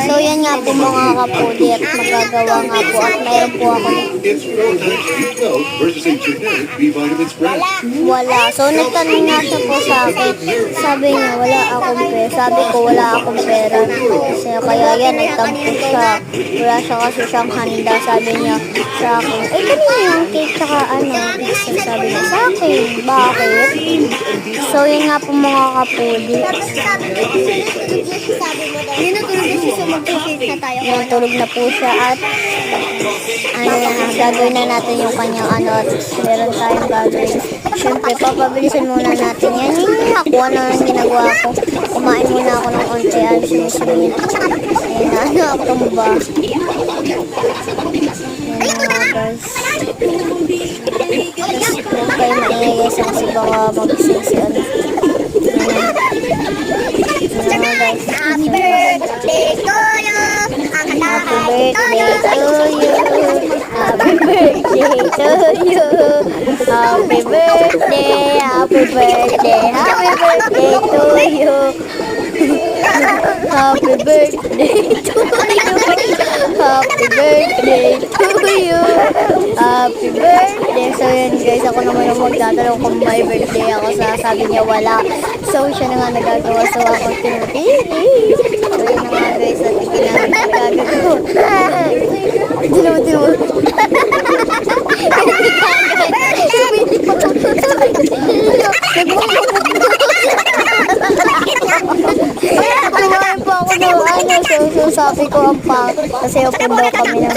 So yan nga po mga kapuli at magagawa nga po at mayroon po ako It's 4 times B12 versus a generic B vitamin spread. wala. So nagtanong nga siya po sa akin. Sabi niya wala akong pera. Sabi ko wala akong pera. Kasi kaya yan nagtampo siya. Wala siya kasi siyang handa. Sabi niya sa akin. Eh kanina yung cake tsaka pizza. Sabi niya sa akin. Bakit? So yun nga po mga kapuli. Tulog na po siya at gagawin na natin yung kanyang at meron tayong gagawin. Siyempre, papabilisin muna natin yan. Ako, ano ang ginagawa ko? Kumain muna ako ng onte. Sinisingit. Ayun ako tumba. Ayun nga guys. Huwag kayo maingay kasi baka magising si ano. Ayun nga guys. Happy birthday to you. Happy birthday to you. Happy birthday to you. Happy birthday. Happy birthday. Happy birthday to you. Happy birthday to you. Happy birthday to you. Happy birthday. So yun guys, ako naman ang magtatanong kung may birthday ako. Sabi niya wala. So siya na nga nagagawa. So ako tinutili. So yun na nga guys, at ikinamit nagagawa. Tinutili. Kumain pa ako ng so sabi ko ang pang kasi open daw kami ng